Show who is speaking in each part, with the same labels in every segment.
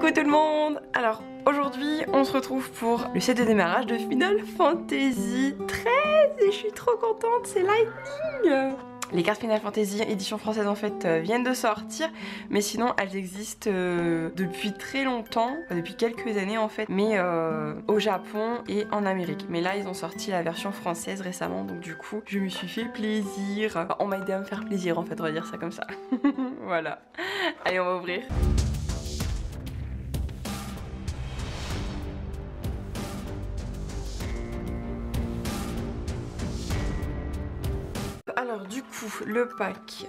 Speaker 1: Coucou tout le monde. Alors aujourd'hui on se retrouve pour le set de démarrage de Final Fantasy 13 et je suis trop contente, c'est Lightning. Les cartes Final Fantasy édition française en fait viennent de sortir, mais sinon elles existent depuis très longtemps, enfin, depuis quelques années en fait, mais au Japon et en Amérique. Mais là ils ont sorti la version française récemment, donc du coup je me suis fait plaisir. Enfin, on m'a aidé à me faire plaisir en fait, on va dire ça comme ça. Voilà. Allez, on va ouvrir. Alors du coup le pack,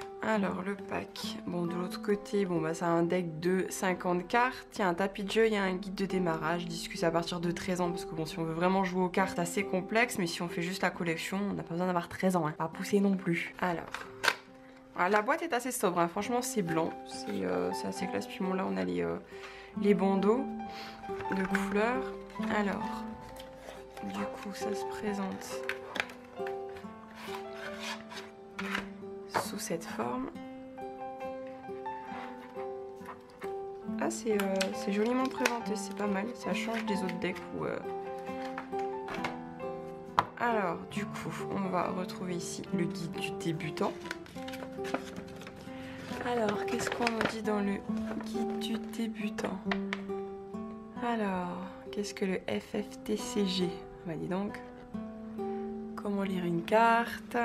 Speaker 1: bon de l'autre côté, bon bah c'est un deck de 50 cartes, il y a un tapis de jeu, il y a un guide de démarrage, ils disent que c'est à partir de 13 ans parce que bon si on veut vraiment jouer aux cartes assez complexe, mais si on fait juste la collection, on n'a pas besoin d'avoir 13 ans, hein, pas pousser non plus. Alors, la boîte est assez sobre, hein. Franchement c'est blanc, c'est assez classe, puis bon là on a les bandeaux de couleurs. Alors, du coup ça se présente sous cette forme. Ah c'est joliment présenté, c'est pas mal, ça change des autres decks où, Alors du coup on va retrouver ici le guide du débutant. Alors qu'est-ce qu'on nous dit dans le guide du débutant? Alors qu'est-ce que le FFTCG? Bah dis donc. Comment lire une carte?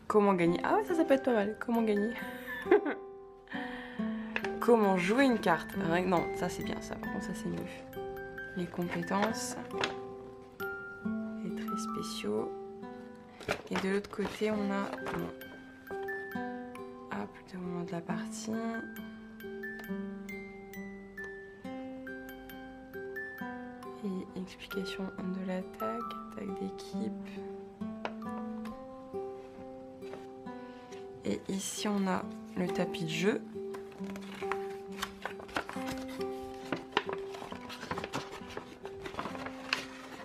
Speaker 1: Comment gagner? Ah ouais, ça peut être pas mal. Comment gagner? Comment jouer une carte? Non, ça c'est bien, ça. Par contre, ça c'est mieux. Les compétences. Les traits spéciaux. Et de l'autre côté, on a... Ah, plutôt au moment de la partie. Et explication de l'attaque, attaque d'équipe. Et ici on a le tapis de jeu.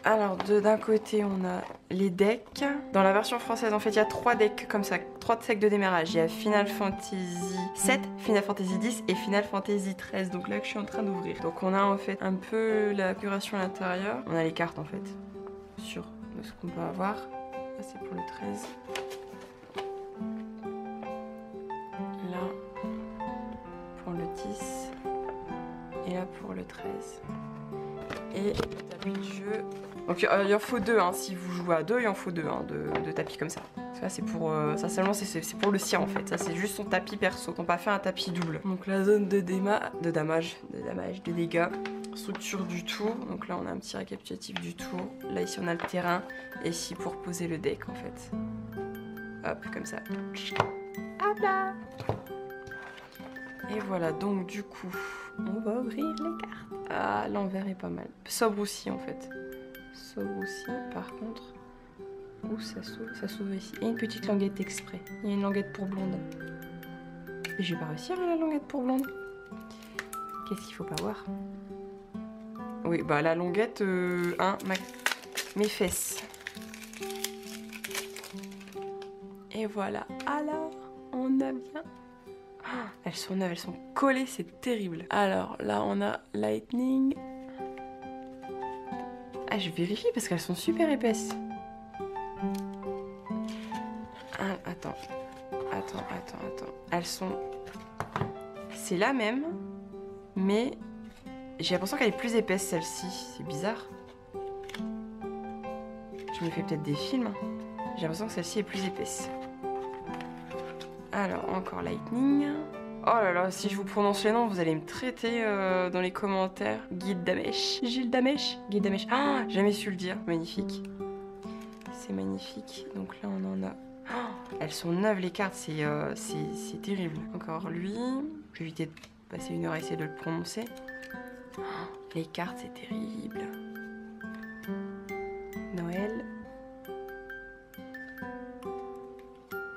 Speaker 1: Alors d'un côté on a les decks. Dans la version française en fait il y a 3 decks comme ça, 3 decks de démarrage. Il y a Final Fantasy 7, Final Fantasy 10 et Final Fantasy 13. Donc là que je suis en train d'ouvrir. Donc on a en fait un peu la curation à l'intérieur. On a les cartes en fait sur ce qu'on peut avoir. Là c'est pour le 13. Là pour le 10 et là pour le 13 et le tapis de jeu. Donc il en faut 2 hein, si vous jouez à 2 il en faut 2 hein, de tapis comme ça. Ça c'est pour ça seulement c'est pour le cire en fait, ça c'est juste son tapis perso, on n'a pas fait un tapis double. Donc la zone de damage, de dégâts, structure du tour, donc là on a un petit récapitulatif du tour, là ici on a le terrain et ici pour poser le deck en fait. Hop comme ça. Hop là. Et voilà, donc du coup, on va ouvrir les cartes. Ah, l'envers est pas mal. Sobre aussi en fait. Sobre aussi, par contre. Où ça s'ouvre? Ça s'ouvre ici. Et une petite languette exprès. Il y a une languette pour blonde. Et je vais pas réussir à la languette pour blonde. Qu'est-ce qu'il faut pas voir? Oui, bah la languette, mes fesses. Et voilà. Alors, on a bien... Elles sont neuves, elles sont collées, c'est terrible. Alors là on a Lightning. Ah je vérifie parce qu'elles sont super épaisses. Ah, attends. Elles sont... C'est la même, mais j'ai l'impression qu'elle est plus épaisse celle-ci. C'est bizarre. Je me fais peut-être des films. J'ai l'impression que celle-ci est plus épaisse. Alors, encore Lightning. Oh là là, si je vous prononce les noms, vous allez me traiter dans les commentaires. Guide Damesh. Gilles Damesh. Guide Damesh. Ah, jamais su le dire. Magnifique. C'est magnifique. Donc là, on en a... Oh, elles sont neuves, les cartes. C'est terrible. Encore lui. Je vais éviter de passer 1 heure à essayer de le prononcer. Oh, les cartes, c'est terrible. Noël.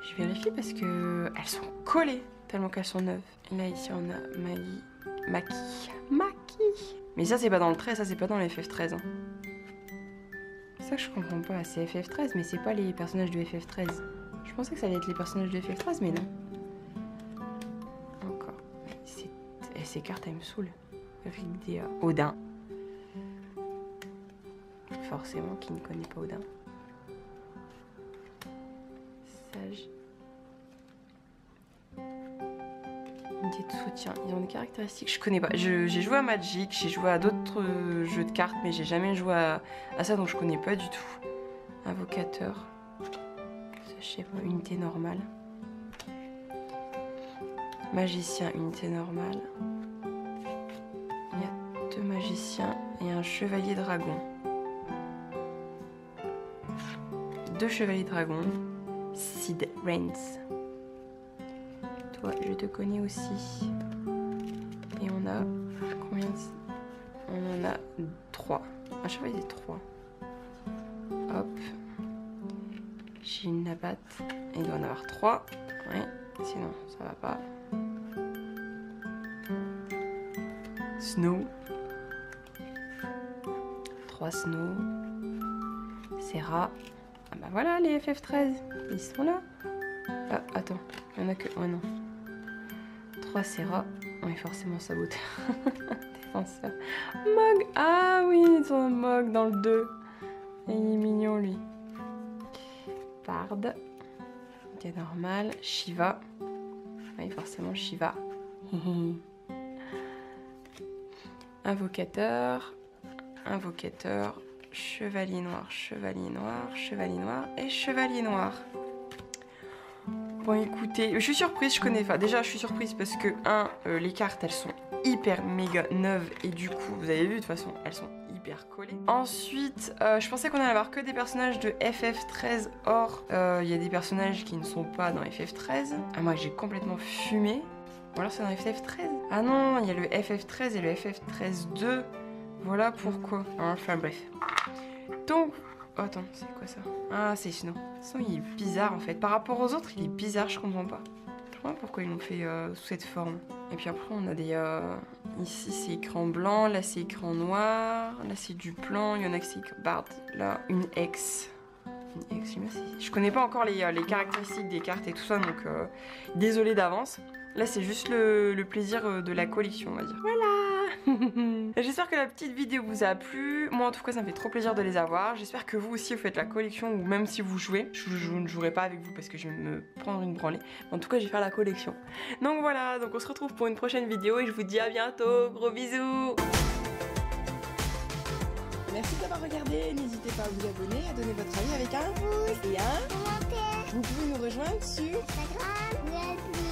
Speaker 1: Je vérifie parce que elles sont collées tellement qu'elles sont neuves. Et là ici on a Maki. Mais ça c'est pas dans le 13, ça c'est pas dans le FF13. Hein. C'est ça que je comprends pas, c'est FF13 mais c'est pas les personnages de FF13. Je pensais que ça allait être les personnages de FF13 mais non. Encore. Ces cartes elles me saoulent. Rigdea. Odin. Forcément, qui ne connaît pas Odin. Sage. Unité de soutien. Ils ont des caractéristiques, je connais pas. J'ai joué à Magic, j'ai joué à d'autres jeux de cartes, mais j'ai jamais joué à ça, donc je connais pas du tout. Invocateur. Ça, je sais pas, unité normale. Magicien, unité normale. Il y a 2 magiciens et un chevalier dragon. 2 chevaliers dragons. Sid Reigns. Toi, je te connais aussi. Et on a combien? On en a 3. Un chevalier 3. Hop. J'ai une Nabat. Il doit en avoir 3. Ouais. Sinon, ça va pas. Snow. 3 Snow. Serra. Ah bah voilà les FF13. Ils sont là. Ah, attends. Il y en a que... Oh non. 3 Serra. Oui, forcément saboteur. Défenseur. Mog. Ah oui, ils ont un Mog dans le 2. Et il est mignon lui. Bard. C'est normal. Shiva. Oui, forcément Shiva. Invocateur. Invocateur. Chevalier noir, chevalier noir, chevalier noir et chevalier noir. Bon écoutez, je suis surprise, je connais pas. Déjà je suis surprise parce que les cartes elles sont hyper méga neuves et du coup vous avez vu de toute façon elles sont hyper collées. Ensuite je pensais qu'on allait avoir que des personnages de FF13. Or il y a des personnages qui ne sont pas dans FF13. Ah moi j'ai complètement fumé. Ou alors c'est dans FF13. Ah non, il y a le FF13 et le FF13-2. Voilà pourquoi. Enfin bref. Donc... Oh, attends, c'est quoi ça? Ah, c'est Snow. Snow, il est bizarre en fait. Par rapport aux autres, il est bizarre, je comprends pas. Je comprends pas pourquoi ils l'ont fait sous cette forme. Et puis après, on a des... Ici, c'est écran blanc. Là, c'est écran noir. Là, c'est du blanc. Il y en a que c'est Bard. Là, une X. Une X, je connais pas encore les caractéristiques des cartes et tout ça, donc désolée d'avance. Là, c'est juste le plaisir de la collection, on va dire. Voilà. J'espère que la petite vidéo vous a plu. Moi, en tout cas, ça me fait trop plaisir de les avoir. J'espère que vous aussi, vous faites la collection ou même si vous jouez. Je ne jouerai pas avec vous parce que je vais me prendre une branlée. En tout cas, je vais faire la collection. Donc voilà, donc on se retrouve pour une prochaine vidéo et je vous dis à bientôt. Gros bisous. Merci d'avoir regardé. N'hésitez pas à vous abonner, à donner votre avis avec un pouce et un commentaire. Vous pouvez nous rejoindre sur Instagram.